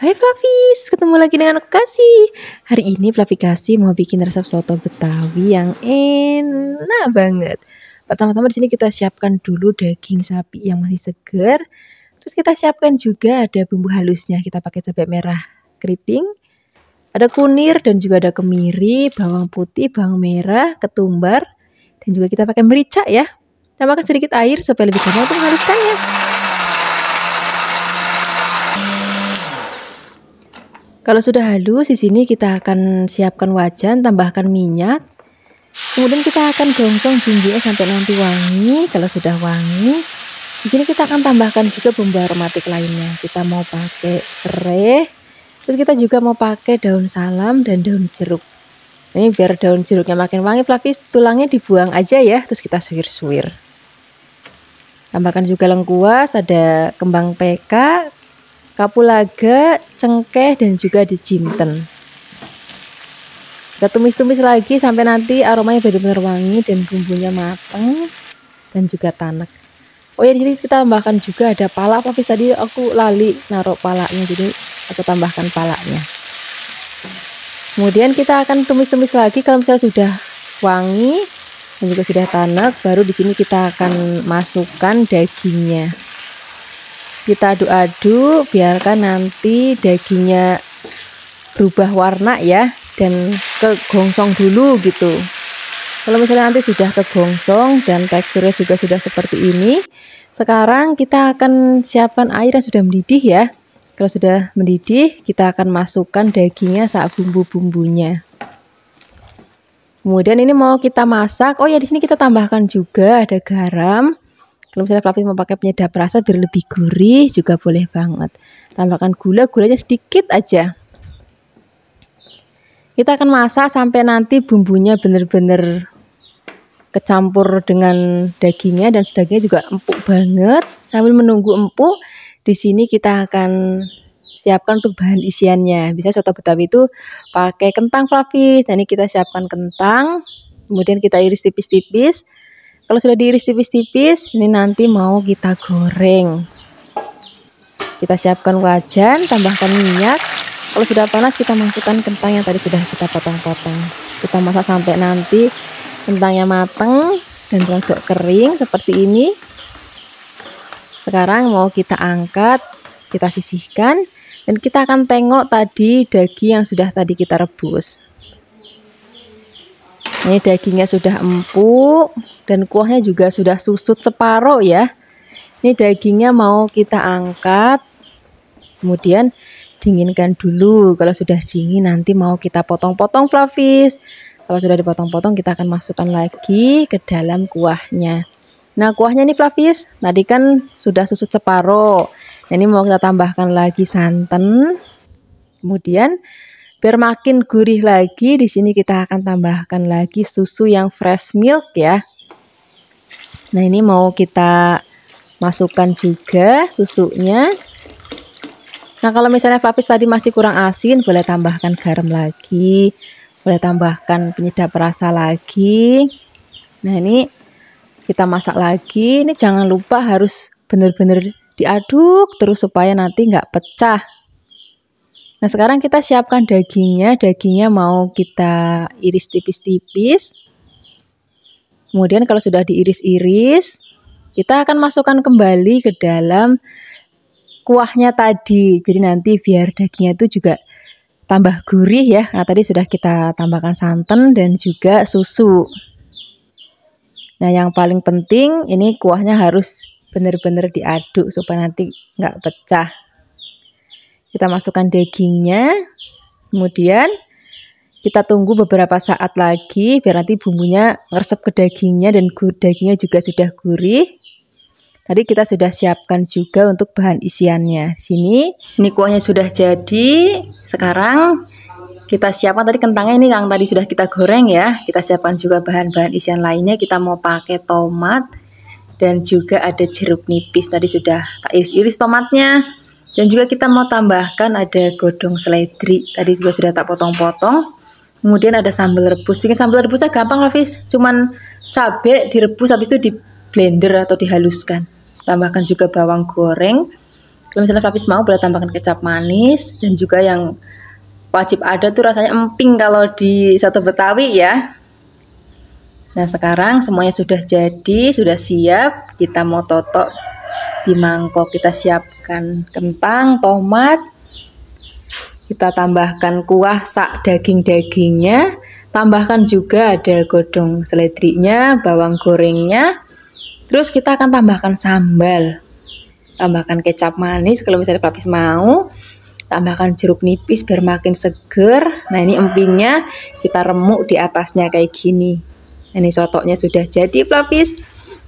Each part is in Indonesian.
Hai Flavis, ketemu lagi dengan aku Kasih. Hari ini Flavi Kasih mau bikin resep soto Betawi yang enak banget. Pertama-tama di sini kita siapkan dulu daging sapi yang masih segar. Terus kita siapkan juga ada bumbu halusnya. Kita pakai cabai merah keriting, ada kunir dan juga ada kemiri, bawang putih, bawang merah, ketumbar, dan juga kita pakai merica ya. Tambahkan sedikit air supaya lebih gampang untuk menghaluskannya. Kalau sudah halus, di sini kita akan siapkan wajan, tambahkan minyak. Kemudian kita akan gongsong bumbunya sampai nanti wangi. Kalau sudah wangi, di sini kita akan tambahkan juga bumbu aromatik lainnya. Kita mau pakai serai, terus kita juga mau pakai daun salam dan daun jeruk. Ini biar daun jeruknya makin wangi, Flavis, tulangnya dibuang aja ya, terus kita suwir-suwir. Tambahkan juga lengkuas, ada kembang peka, kapulaga, cengkeh, dan juga ada jinten. Kita tumis-tumis lagi sampai nanti aromanya benar-benar wangi dan bumbunya matang dan juga tanak. Oh ya, di sini kita tambahkan juga ada pala. Tapi tadi aku lali naruh palanya, jadi aku tambahkan palanya. Kemudian kita akan tumis-tumis lagi. Kalau misalnya sudah wangi dan juga sudah tanak, baru di sini kita akan masukkan dagingnya. Kita aduk-aduk, biarkan nanti dagingnya berubah warna ya, dan kegongsong dulu gitu. Kalau misalnya nanti sudah kegongsong dan teksturnya juga sudah seperti ini, sekarang kita akan siapkan air yang sudah mendidih ya. Kalau sudah mendidih, kita akan masukkan dagingnya saat bumbu-bumbunya. Kemudian ini mau kita masak. Oh ya, di sini kita tambahkan juga ada garam. Kalau misalnya Flavis mau pakai penyedap rasa biar lebih gurih juga boleh banget. Tambahkan gulanya sedikit aja. Kita akan masak sampai nanti bumbunya benar-benar kecampur dengan dagingnya dan dagingnya juga empuk banget. Sambil menunggu empuk, di sini kita akan siapkan untuk bahan isiannya. Bisa soto Betawi itu pakai kentang, Flavis. Nah, ini kita siapkan kentang, kemudian kita iris tipis-tipis. Kalau sudah diiris tipis-tipis, ini nanti mau kita goreng. Kita siapkan wajan, tambahkan minyak. Kalau sudah panas, kita masukkan kentang yang tadi sudah kita potong-potong. Kita masak sampai nanti kentangnya matang dan rada kering seperti ini. Sekarang mau kita angkat, kita sisihkan, dan kita akan tengok tadi daging yang sudah tadi kita rebus. Ini dagingnya sudah empuk dan kuahnya juga sudah susut separuh ya. Ini dagingnya mau kita angkat, kemudian dinginkan dulu. Kalau sudah dingin nanti mau kita potong-potong, Flavis. Kalau sudah dipotong-potong, kita akan masukkan lagi ke dalam kuahnya. Nah, kuahnya nih, Flavis, tadi kan sudah susut separuh. Nah, ini mau kita tambahkan lagi santan. Kemudian biar makin gurih lagi, di sini kita akan tambahkan lagi susu yang fresh milk ya. Nah, ini mau kita masukkan juga susunya. Nah, kalau misalnya Flavis tadi masih kurang asin, boleh tambahkan garam lagi, boleh tambahkan penyedap rasa lagi. Nah, ini kita masak lagi. Ini jangan lupa harus benar-benar diaduk terus supaya nanti nggak pecah. Nah, sekarang kita siapkan dagingnya. Dagingnya mau kita iris tipis-tipis. Kemudian kalau sudah diiris-iris, kita akan masukkan kembali ke dalam kuahnya tadi. Jadi nanti biar dagingnya itu juga tambah gurih ya. Nah, tadi sudah kita tambahkan santan dan juga susu. Nah, yang paling penting ini kuahnya harus benar-benar diaduk supaya nanti nggak pecah. Kita masukkan dagingnya, kemudian kita tunggu beberapa saat lagi biar nanti bumbunya meresap ke dagingnya dan dagingnya juga sudah gurih. Tadi kita sudah siapkan juga untuk bahan isiannya. Sini, ini kuahnya sudah jadi. Sekarang kita siapkan tadi kentangnya, ini yang tadi sudah kita goreng ya. Kita siapkan juga bahan-bahan isian lainnya. Kita mau pakai tomat dan juga ada jeruk nipis. Tadi sudah tak iris-iris tomatnya. Dan juga kita mau tambahkan ada godong seledri. Tadi juga sudah tak potong-potong. Kemudian ada sambal rebus. Bikin sambal rebusnya gampang, Flavis. Cuman cabai direbus, habis itu di blender atau dihaluskan. Tambahkan juga bawang goreng. Kalau misalnya Flavis mau boleh tambahkan kecap manis, dan juga yang wajib ada tuh rasanya emping kalau di soto Betawi ya. Nah sekarang semuanya sudah jadi, sudah siap. Kita mau totok di mangkok. Kita siapkan kentang, tomat, kita tambahkan kuah sak daging-dagingnya, tambahkan juga ada godong seledrinya, bawang gorengnya. Terus kita akan tambahkan sambal, tambahkan kecap manis kalau misalnya Flavis mau, tambahkan jeruk nipis biar makin seger. Nah ini empingnya kita remuk di atasnya kayak gini. Ini sotoknya sudah jadi Flavis.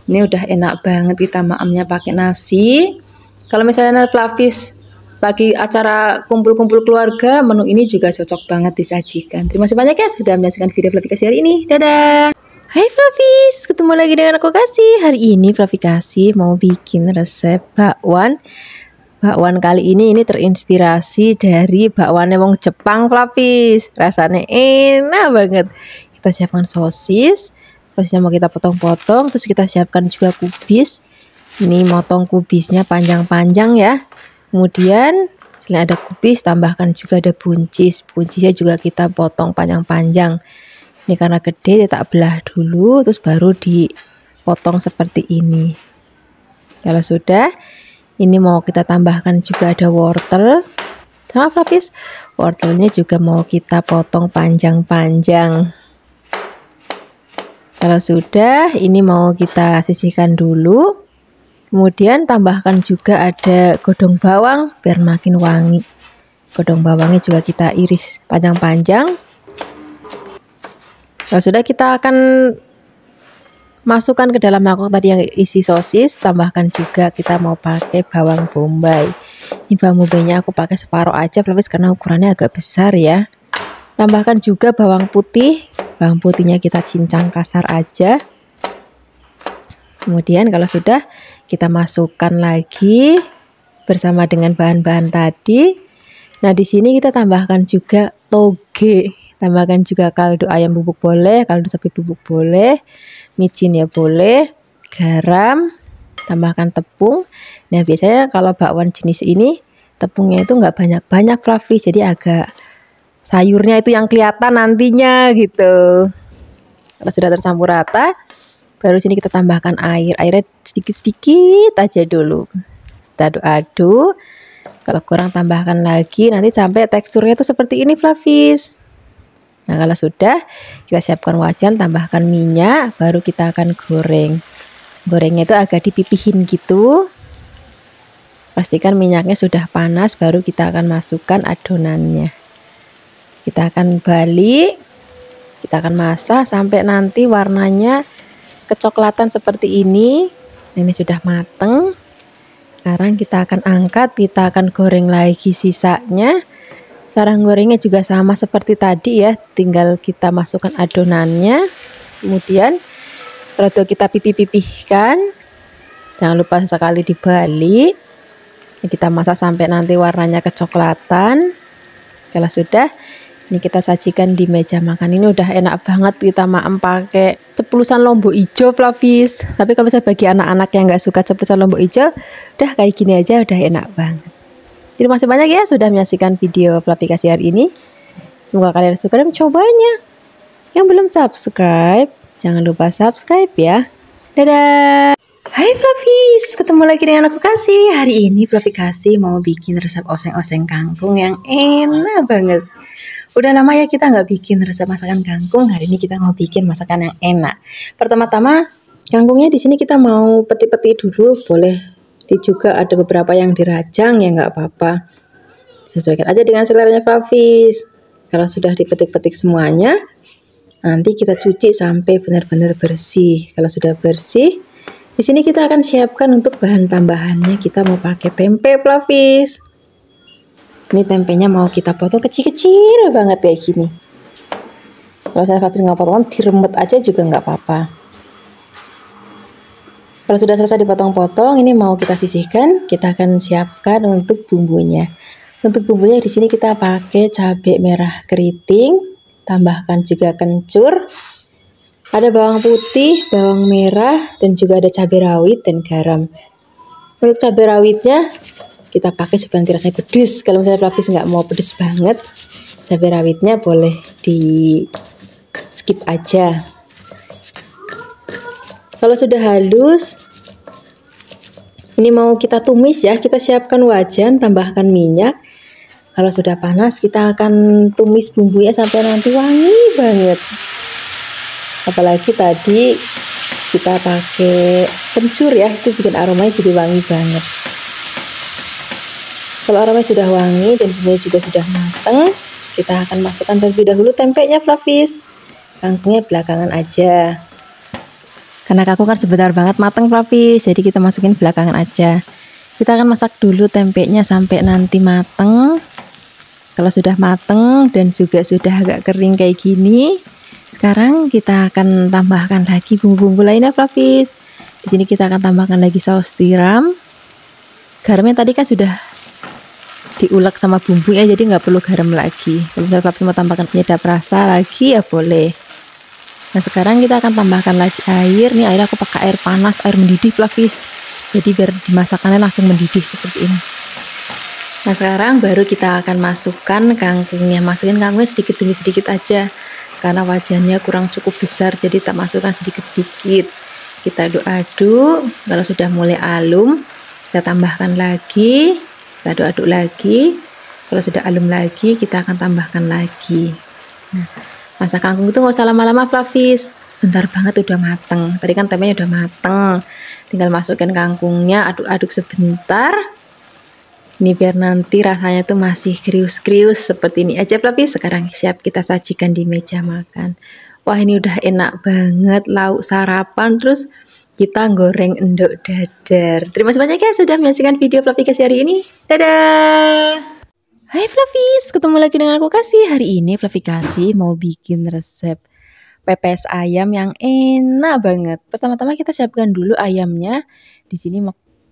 Ini udah enak banget, kita maamnya pakai nasi. Kalau misalnya Flavis lagi acara kumpul-kumpul keluarga, menu ini juga cocok banget disajikan. Terima kasih banyak ya sudah menyaksikan video Flavikasi hari ini. Dadah. Hai Flavis, ketemu lagi dengan aku Kasih. Hari ini Flavikasi mau bikin resep bakwan. Bakwan kali ini terinspirasi dari bakwannya wong Jepang Flavis. Rasanya enak banget. Kita siapkan sosis. Sosisnya mau kita potong-potong, terus kita siapkan juga kubis. Ini motong kubisnya panjang-panjang ya. Kemudian selain ada kubis, tambahkan juga ada buncis. Buncisnya juga kita potong panjang-panjang. Ini karena gede, tak belah dulu, terus baru dipotong seperti ini. Kalau sudah, ini mau kita tambahkan juga ada wortel. Sama Flavis, wortelnya juga mau kita potong panjang-panjang. Kalau sudah, ini mau kita sisihkan dulu. Kemudian tambahkan juga ada godong bawang biar makin wangi. Godong bawangnya juga kita iris panjang-panjang. Kalau sudah, kita akan masukkan ke dalam mangkok tadi yang isi sosis. Tambahkan juga kita mau pakai bawang bombay. Ini bawang bombaynya aku pakai separuh aja Flavis karena ukurannya agak besar ya. Tambahkan juga bawang putih. Bawang putihnya kita cincang kasar aja. Kemudian kalau sudah, kita masukkan lagi bersama dengan bahan-bahan tadi. Nah, di sini kita tambahkan juga toge. Tambahkan juga kaldu ayam bubuk boleh, kaldu sapi bubuk boleh, micin ya boleh, garam, tambahkan tepung. Nah, biasanya kalau bakwan jenis ini tepungnya itu nggak banyak-banyak Flavis, jadi agak sayurnya itu yang kelihatan nantinya gitu. Kalau sudah tercampur rata, baru sini kita tambahkan air. Airnya sedikit-sedikit aja dulu. Kita aduk-aduk. Kalau kurang tambahkan lagi, nanti sampai teksturnya itu seperti ini Flavis. Nah kalau sudah, kita siapkan wajan, tambahkan minyak, baru kita akan goreng. Gorengnya itu agak dipipihin gitu. Pastikan minyaknya sudah panas, baru kita akan masukkan adonannya. Kita akan balik, kita akan masak sampai nanti warnanya kecoklatan seperti ini. Ini sudah mateng. Sekarang kita akan angkat, kita akan goreng lagi sisanya. Cara gorengnya juga sama seperti tadi ya, tinggal kita masukkan adonannya. Kemudian rada kita pipih-pipihkan. Jangan lupa sekali dibalik. Kita masak sampai nanti warnanya kecoklatan. Kalau sudah, ini kita sajikan di meja makan. Ini udah enak banget, kita maem pakai ceplusan lombok hijau Flavis. Tapi kalau misalnya bagi anak-anak yang nggak suka ceplusan lombok hijau, udah kayak gini aja udah enak banget. Terima kasih banyak ya sudah menyaksikan video Flavikasi hari ini. Semoga kalian suka dan mencobanya. Yang belum subscribe, jangan lupa subscribe ya. Dadah. Hai Flavis, ketemu lagi dengan aku Kasih. Hari ini Flavikasi mau bikin resep oseng-oseng kangkung yang enak banget. Udah lama ya kita nggak bikin resep masakan kangkung. Hari ini kita mau bikin masakan yang enak. Pertama-tama kangkungnya di sini kita mau peti-peti dulu. Boleh juga ada beberapa yang dirajang ya nggak apa-apa. Sesuaikan aja dengan seleranya Flavis. Kalau sudah dipetik-petik semuanya, nanti kita cuci sampai benar-benar bersih. Kalau sudah bersih, di sini kita akan siapkan untuk bahan tambahannya. Kita mau pakai tempe Flavis. Ini tempenya mau kita potong kecil-kecil banget kayak gini. Kalau saya Flavis nggak potong, diremet aja juga nggak apa-apa. Kalau sudah selesai dipotong-potong, ini mau kita sisihkan. Kita akan siapkan untuk bumbunya. Untuk bumbunya di sini kita pakai cabai merah keriting, tambahkan juga kencur, ada bawang putih, bawang merah, dan juga ada cabai rawit dan garam. Untuk cabai rawitnya kita pakai supaya nanti rasanya pedes. Kalau misalnya Flavis nggak mau pedes banget, cabai rawitnya boleh di skip aja. Kalau sudah halus, ini mau kita tumis ya. Kita siapkan wajan, tambahkan minyak. Kalau sudah panas, kita akan tumis bumbunya sampai nanti wangi banget. Apalagi tadi kita pakai kencur ya, itu bikin aromanya jadi wangi banget. Kalau aromanya sudah wangi dan bumbunya juga sudah matang, kita akan masukkan terlebih dahulu tempenya Flavis. Kangkungnya belakangan aja. Karena kangkung kan sebentar banget matang Flavis, jadi kita masukin belakangan aja. Kita akan masak dulu tempenya sampai nanti matang. Kalau sudah matang dan juga sudah agak kering kayak gini, sekarang kita akan tambahkan lagi bumbu-bumbu lainnya Flavis. Di sini kita akan tambahkan lagi saus tiram. Garamnya tadi kan sudah diulek sama bumbu ya, jadi nggak perlu garam lagi. Kalau misalnya Flavis mau tambahkan penyedap rasa lagi ya boleh. Nah sekarang kita akan tambahkan lagi air. Nih air aku pakai air panas, air mendidih Flavis. Jadi biar dimasakannya langsung mendidih seperti ini. Nah sekarang baru kita akan masukkan kangkungnya. Masukin kangkungnya sedikit demi sedikit aja, karena wajannya kurang cukup besar, jadi tak masukkan sedikit-sedikit. Kita aduk-aduk. Kalau sudah mulai alum, kita tambahkan lagi. Kita aduk-aduk lagi. Kalau sudah alum lagi, kita akan tambahkan lagi. Nah, masak kangkung itu nggak usah lama-lama Flavis. Sebentar banget udah mateng. Tadi kan tempenya udah mateng. Tinggal masukkan kangkungnya, aduk-aduk sebentar. Ini biar nanti rasanya tuh masih krius-krius seperti ini aja Flavis. Sekarang siap kita sajikan di meja makan. Wah ini udah enak banget, lauk sarapan, terus kita goreng endok dadar. Terima kasih banyak ya sudah menyaksikan video Flavikasi hari ini. Dadah. Hai Flavis, ketemu lagi dengan aku Kasih. Hari ini Flavikasi mau bikin resep pepes ayam yang enak banget. Pertama-tama kita siapkan dulu ayamnya. Di sini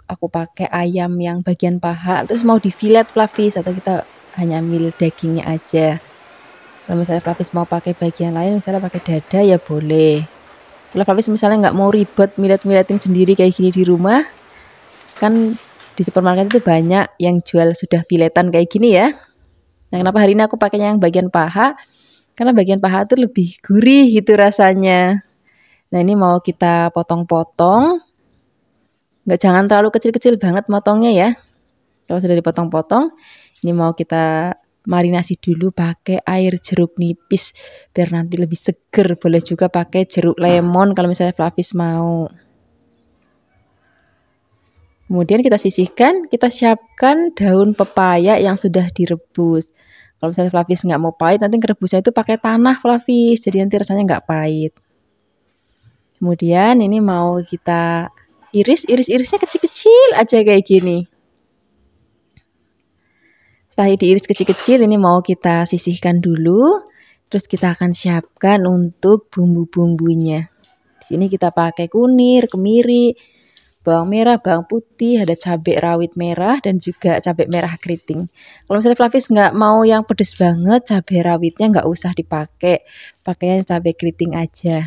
aku pakai ayam yang bagian paha, terus mau di fillet Flavis, atau kita hanya ambil dagingnya aja. Kalau misalnya Flavis mau pakai bagian lain, misalnya pakai dada ya boleh. Kalau Flavis misalnya nggak mau ribet millet-milletin sendiri kayak gini di rumah, kan di supermarket itu banyak yang jual sudah filetan kayak gini ya. Nah kenapa hari ini aku pakainya yang bagian paha? Karena bagian paha itu lebih gurih gitu rasanya. Nah ini mau kita potong-potong. Nggak, jangan terlalu kecil-kecil banget motongnya ya. Kalau sudah dipotong-potong, ini mau kita marinasi dulu pakai air jeruk nipis biar nanti lebih seger. Boleh juga pakai jeruk lemon kalau misalnya Flavis mau. Kemudian kita sisihkan, kita siapkan daun pepaya yang sudah direbus. Kalau misalnya Flavis nggak mau pahit, nanti rebusnya itu pakai tanah Flavis, jadi nanti rasanya nggak pahit. Kemudian ini mau kita irisnya kecil-kecil aja kayak gini. Setelah diiris kecil-kecil, ini mau kita sisihkan dulu. Terus kita akan siapkan untuk bumbu-bumbunya. Di sini kita pakai kunir, kemiri, bawang merah, bawang putih, ada cabai rawit merah dan juga cabai merah keriting. Kalau misalnya Flavis nggak mau yang pedes banget, cabai rawitnya nggak usah dipakai, pakainya cabai keriting aja.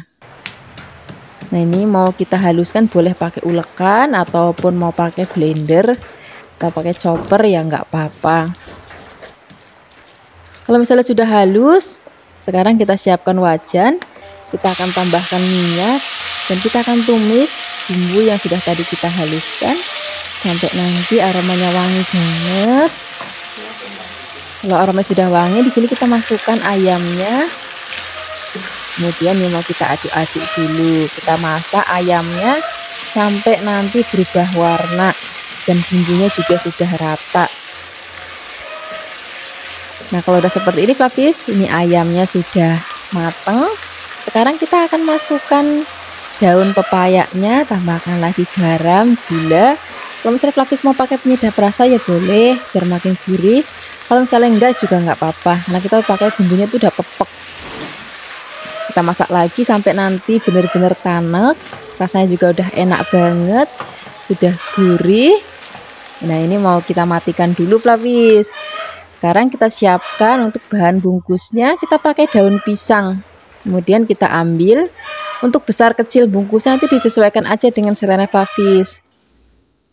Nah ini mau kita haluskan, boleh pakai ulekan ataupun mau pakai blender atau pakai chopper ya nggak apa-apa. Kalau misalnya sudah halus, sekarang kita siapkan wajan, kita akan tambahkan minyak dan kita akan tumis bumbu yang sudah tadi kita haluskan sampai nanti aromanya wangi banget. Kalau aromanya sudah wangi, di sini kita masukkan ayamnya. Kemudian ini mau kita aduk-aduk dulu. Kita masak ayamnya sampai nanti berubah warna dan bumbunya juga sudah rata. Nah kalau udah seperti ini Flavis, ini ayamnya sudah matang. Sekarang kita akan masukkan daun pepayanya, tambahkan lagi garam, gula. Kalau misalnya Flavis mau pakai penyedap rasa ya boleh, biar makin gurih. Kalau misalnya enggak juga nggak apa-apa, karena kita pakai bumbunya itu udah pepek. Kita masak lagi sampai nanti benar-benar tanek, rasanya juga udah enak banget, sudah gurih. Nah ini mau kita matikan dulu Flavis. Sekarang kita siapkan untuk bahan bungkusnya, kita pakai daun pisang. Kemudian kita ambil, untuk besar kecil bungkusnya nanti disesuaikan aja dengan selera Flavis.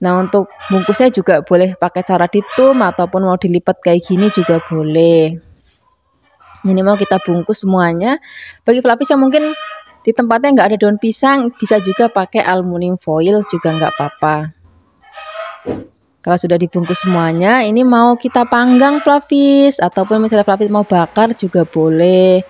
Nah, untuk bungkusnya juga boleh pakai cara ditum ataupun mau dilipat kayak gini juga boleh. Ini mau kita bungkus semuanya. Bagi pelapis yang mungkin di tempatnya nggak ada daun pisang, bisa juga pakai aluminium foil juga nggak apa-apa. Kalau sudah dibungkus semuanya, ini mau kita panggang pelapis, ataupun misalnya pelapis mau bakar juga boleh.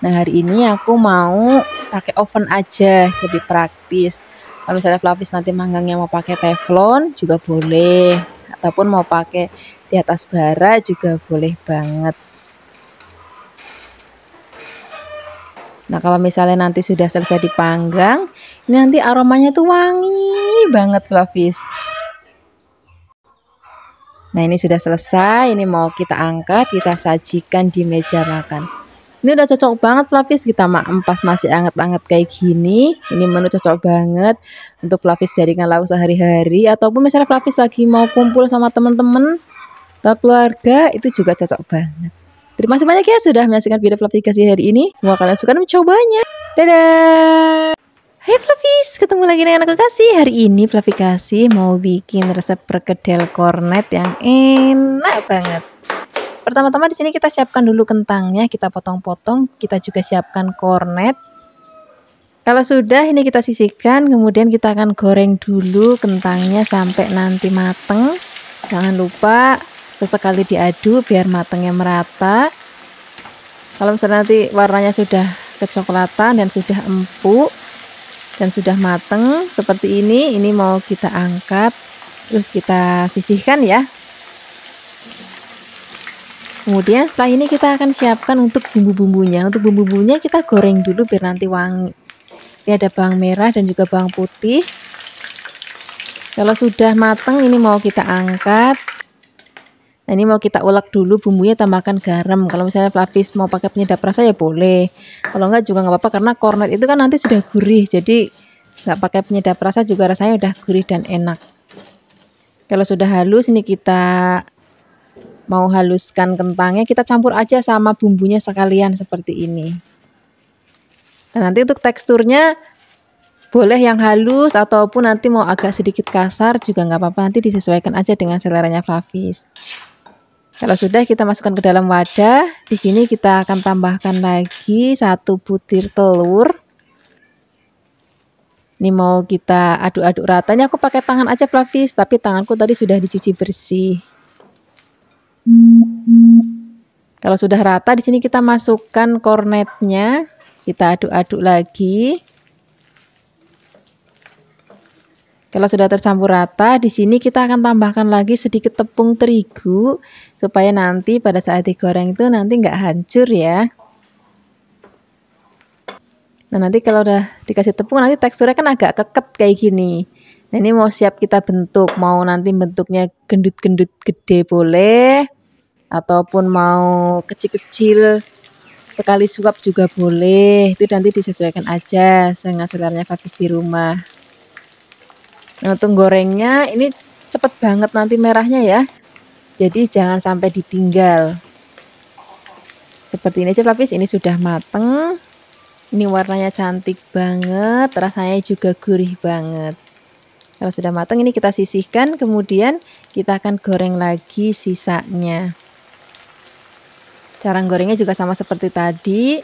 Nah, hari ini aku mau pakai oven aja, lebih praktis. Kalau misalnya pelapis nanti manggangnya mau pakai teflon juga boleh, ataupun mau pakai di atas bara juga boleh banget. Nah, kalau misalnya nanti sudah selesai dipanggang, ini nanti aromanya tuh wangi banget pelapis. Nah, ini sudah selesai, ini mau kita angkat, kita sajikan di meja makan. Ini udah cocok banget pelapis, kita makan pas masih anget-anget kayak gini. Ini menu cocok banget untuk pelapis jadikan lauk sehari-hari, ataupun misalnya pelapis lagi mau kumpul sama teman-teman atau keluarga, itu juga cocok banget. Terima kasih banyak ya sudah menyaksikan video aplikasi hari ini. Semoga kalian suka dan mencobanya. Dadah! Hai Flavis, ketemu lagi dengan aku Kasih. Hari ini Flavikasi mau bikin resep perkedel kornet yang enak banget. Pertama-tama di sini kita siapkan dulu kentangnya, kita potong-potong. Kita juga siapkan kornet. Kalau sudah ini kita sisihkan, kemudian kita akan goreng dulu kentangnya sampai nanti mateng. Jangan lupa sesekali diaduk biar matangnya merata. Kalau misalnya nanti warnanya sudah kecoklatan dan sudah empuk dan sudah mateng seperti ini mau kita angkat, terus kita sisihkan ya. Kemudian setelah ini kita akan siapkan untuk bumbu-bumbunya. Untuk bumbu-bumbunya kita goreng dulu biar nanti wangi. Ini ada bawang merah dan juga bawang putih. Kalau sudah mateng ini mau kita angkat. Nah, ini mau kita ulek dulu bumbunya, tambahkan garam. Kalau misalnya pelapis mau pakai penyedap rasa ya boleh. Kalau enggak juga nggak apa-apa karena kornet itu kan nanti sudah gurih. Jadi nggak pakai penyedap rasa juga rasanya udah gurih dan enak. Kalau sudah halus ini kita mau haluskan kentangnya, kita campur aja sama bumbunya sekalian seperti ini. Nah, nanti untuk teksturnya boleh yang halus ataupun nanti mau agak sedikit kasar juga nggak apa-apa, nanti disesuaikan aja dengan seleranya Flavis. Kalau sudah kita masukkan ke dalam wadah, di sini kita akan tambahkan lagi 1 butir telur. Ini mau kita aduk-aduk rata. Ini aku pakai tangan aja Flavis, tapi tanganku tadi sudah dicuci bersih. Kalau sudah rata, di sini kita masukkan kornetnya, kita aduk-aduk lagi. Kalau sudah tercampur rata, di sini kita akan tambahkan lagi sedikit tepung terigu supaya nanti pada saat digoreng itu nanti nggak hancur ya. Nah, nanti kalau udah dikasih tepung nanti teksturnya kan agak keket kayak gini. Nah, ini mau siap kita bentuk, mau nanti bentuknya gendut-gendut gede boleh, ataupun mau kecil-kecil sekali suap juga boleh. Itu nanti disesuaikan aja dengan seleranya Flavis di rumah. Nah, untuk gorengnya ini cepet banget nanti merahnya ya, jadi jangan sampai ditinggal. Seperti ini aja Flavis, ini sudah mateng. Ini warnanya cantik banget, rasanya juga gurih banget. Kalau sudah mateng ini kita sisihkan, kemudian kita akan goreng lagi sisanya. Cara gorengnya juga sama seperti tadi.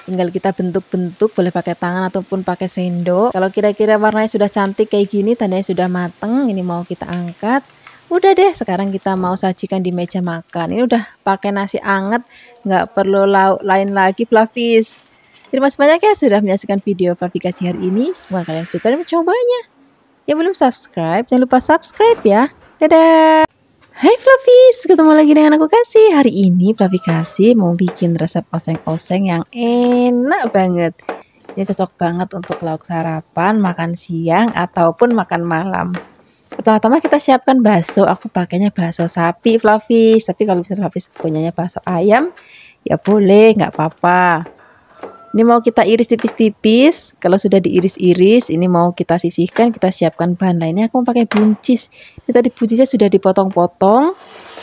Tinggal kita bentuk-bentuk, boleh pakai tangan ataupun pakai sendok. Kalau kira-kira warnanya sudah cantik kayak gini, tandanya sudah mateng. Ini mau kita angkat. Udah deh, sekarang kita mau sajikan di meja makan. Ini udah pakai nasi anget, nggak perlu lauk lain lagi Flavis. Terima kasih banyak ya sudah menyaksikan video Flavikasi hari ini. Semoga kalian suka dan mencobanya. Yang belum subscribe, jangan lupa subscribe ya. Dadah! Hai Flavis, ketemu lagi dengan aku Kasih. Hari ini Flavikasi mau bikin resep oseng-oseng yang enak banget. Ini cocok banget untuk lauk sarapan, makan siang, ataupun makan malam. Pertama-tama kita siapkan bakso. Aku pakainya bakso sapi Flavis. Tapi kalau misalnya Flavis punyanya bakso ayam, ya boleh, nggak apa-apa. Ini mau kita iris tipis-tipis. Kalau sudah diiris-iris, ini mau kita sisihkan, kita siapkan bahan lainnya. Aku mau pakai buncis. Ini tadi buncisnya sudah dipotong-potong.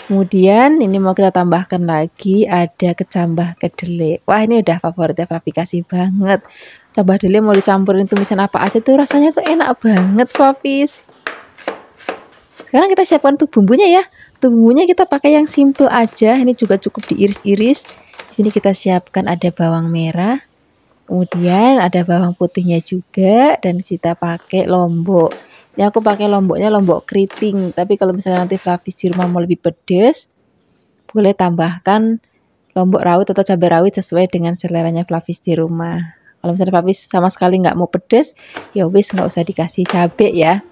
Kemudian ini mau kita tambahkan lagi ada kecambah kedelai. Wah, ini udah favoritnya Flavikasi banget. Kecambah kedelai mau dicampurin tumisan apa aja tuh rasanya tuh enak banget Flavis. Sekarang kita siapkan untuk bumbunya ya. Untuk bumbunya kita pakai yang simple aja. Ini juga cukup diiris-iris. Di sini kita siapkan ada bawang merah, kemudian ada bawang putihnya juga, dan kita pakai lombok. Ini aku pakai lomboknya lombok keriting. Tapi kalau misalnya nanti Flavis di rumah mau lebih pedas, boleh tambahkan lombok rawit atau cabai rawit sesuai dengan seleranya Flavis di rumah. Kalau misalnya Flavis sama sekali nggak mau pedas, ya wis nggak usah dikasih cabai ya.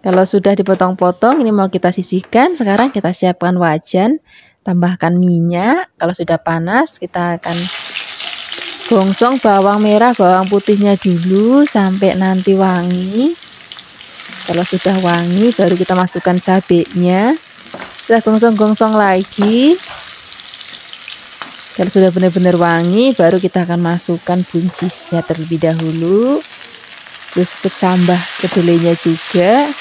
Kalau sudah dipotong-potong, ini mau kita sisihkan. Sekarang kita siapkan wajan, tambahkan minyak. Kalau sudah panas, kita akan gongsong bawang merah, bawang putihnya dulu sampai nanti wangi. Kalau sudah wangi, baru kita masukkan cabenya. Kita gongsong-gongsong lagi. Kalau sudah benar-benar wangi, baru kita akan masukkan buncisnya terlebih dahulu. Terus kecambah kedelainya juga.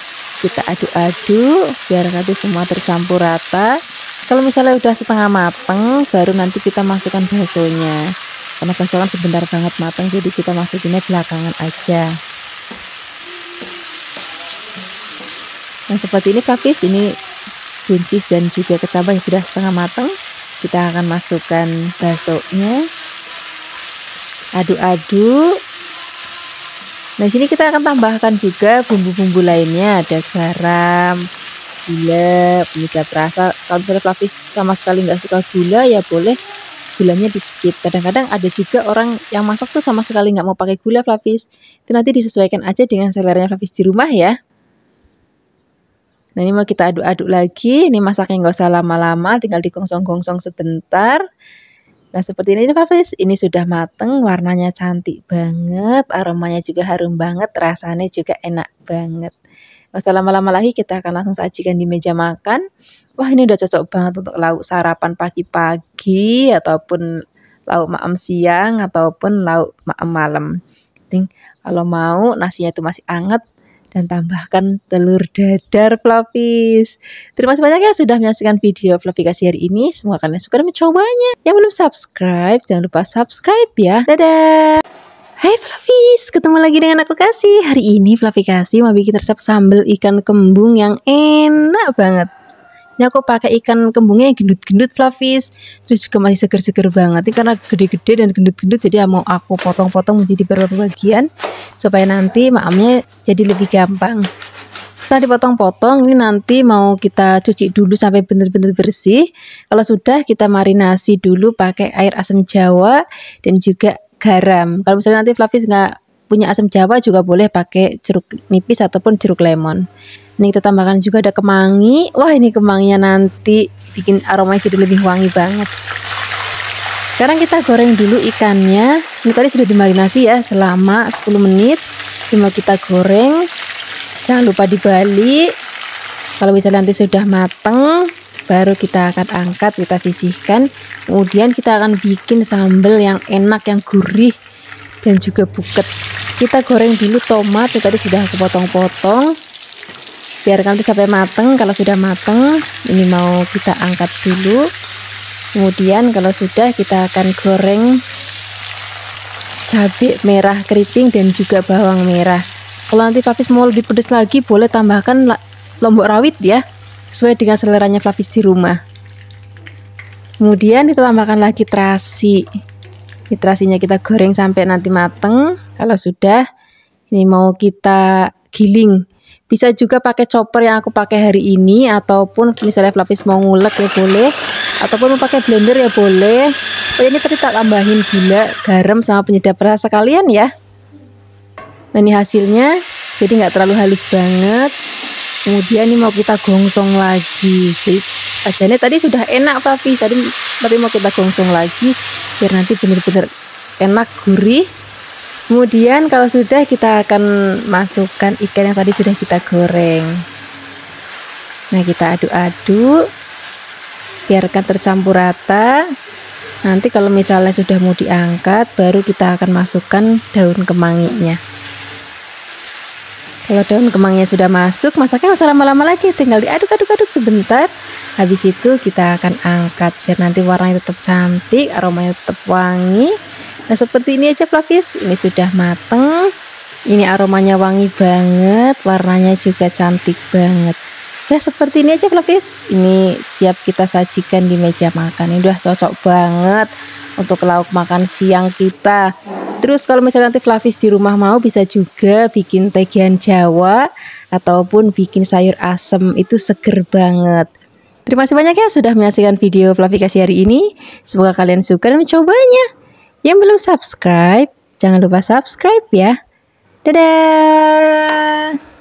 Kita aduk-aduk biar nanti semua tercampur rata. Kalau misalnya udah setengah mateng, baru nanti kita masukkan baksonya. Karena bakso kan sebentar banget mateng, jadi kita masukinnya belakangan aja. Nah seperti ini Flavis, ini buncis dan juga kecambah yang sudah setengah mateng. Kita akan masukkan baksonya, aduk-aduk. Nah sini kita akan tambahkan juga bumbu-bumbu lainnya, ada garam, gula, penyedap rasa. Kalau misalnya Flavis sama sekali nggak suka gula, ya boleh gulanya di skip. Kadang-kadang ada juga orang yang masak tuh sama sekali nggak mau pakai gula Flavis. Itu nanti disesuaikan aja dengan seleranya Flavis di rumah ya. Nah ini mau kita aduk-aduk lagi. Ini masaknya nggak usah lama-lama, tinggal digongsong-gongsong sebentar. Nah seperti ini Flavis, ini sudah mateng, warnanya cantik banget, aromanya juga harum banget, rasanya juga enak banget. Nggak usah lama-lama lagi, kita akan langsung sajikan di meja makan. Wah ini udah cocok banget untuk lauk sarapan pagi-pagi, ataupun lauk maem siang, ataupun lauk maem malam. Kalau mau nasinya itu masih anget, dan tambahkan telur dadar Flavis. Terima kasih banyak ya sudah menyaksikan video Flavikasi hari ini. Semoga kalian suka dan mencobanya. Yang belum subscribe, jangan lupa subscribe ya. Dadah. Hai Flavis, ketemu lagi dengan aku Kasih. Hari ini Flavikasi mau bikin resep sambal ikan kembung yang enak banget. Ini aku pakai ikan kembungnya yang gendut-gendut Flavis, terus juga masih seger-seger banget. Ini karena gede-gede dan gendut-gendut, jadi mau aku potong-potong menjadi beberapa bagian supaya nanti maamnya jadi lebih gampang. Setelah dipotong-potong, ini nanti mau kita cuci dulu sampai benar-benar bersih. Kalau sudah, kita marinasi dulu pakai air asam jawa dan juga garam. Kalau misalnya nanti Flavis nggak punya asam jawa, juga boleh pakai jeruk nipis ataupun jeruk lemon. Ini kita tambahkan juga ada kemangi. Wah ini kemanginya nanti bikin aromanya jadi lebih wangi banget. Sekarang kita goreng dulu ikannya. Ini tadi sudah dimarinasi ya selama 10 menit. Ini mau kita goreng. Jangan lupa dibalik. Kalau misalnya nanti sudah mateng, baru kita akan angkat, kita sisihkan. Kemudian kita akan bikin sambal yang enak, yang gurih dan juga buket. Kita goreng dulu tomat yang tadi sudah aku potong-potong. Biarkan nanti sampai mateng. Kalau sudah mateng, ini mau kita angkat dulu. Kemudian kalau sudah, kita akan goreng cabai merah keriting dan juga bawang merah. Kalau nanti Flavis mau lebih pedas lagi, boleh tambahkan lombok rawit ya, sesuai dengan seleranya Flavis di rumah. Kemudian kita tambahkan lagi terasi. Ini terasinya kita goreng sampai nanti mateng. Kalau sudah, ini mau kita giling. Bisa juga pakai chopper yang aku pakai hari ini, ataupun misalnya Flavis mau ngulek ya boleh, ataupun mau pakai blender ya boleh. Oh ini tadi tak tambahin gula, garam sama penyedap rasa sekalian ya. Nah ini hasilnya, jadi nggak terlalu halus banget. Kemudian ini mau kita gongsong lagi. Jadi sajiannya tadi sudah enak Flavis, tapi mau kita gongsong lagi biar nanti benar-benar enak gurih. Kemudian kalau sudah, kita akan masukkan ikan yang tadi sudah kita goreng. Nah kita aduk-aduk, biarkan tercampur rata. Nanti kalau misalnya sudah mau diangkat, baru kita akan masukkan daun kemanginya. Kalau daun kemanginya sudah masuk, masaknya nggak usah lama-lama lagi, tinggal diaduk-aduk sebentar. Habis itu kita akan angkat biar nanti warnanya tetap cantik, aromanya tetap wangi. Nah seperti ini aja Flavis, ini sudah mateng. Ini aromanya wangi banget, warnanya juga cantik banget. Ya seperti ini aja Flavis. Ini siap kita sajikan di meja makan. Ini udah cocok banget untuk lauk makan siang kita. Terus kalau misalnya nanti Flavis di rumah mau, bisa juga bikin tegian Jawa ataupun bikin sayur asem, itu seger banget. Terima kasih banyak ya sudah menyaksikan video Flavikasi hari ini. Semoga kalian suka dan mencobanya. Yang belum subscribe, jangan lupa subscribe ya. Dadah.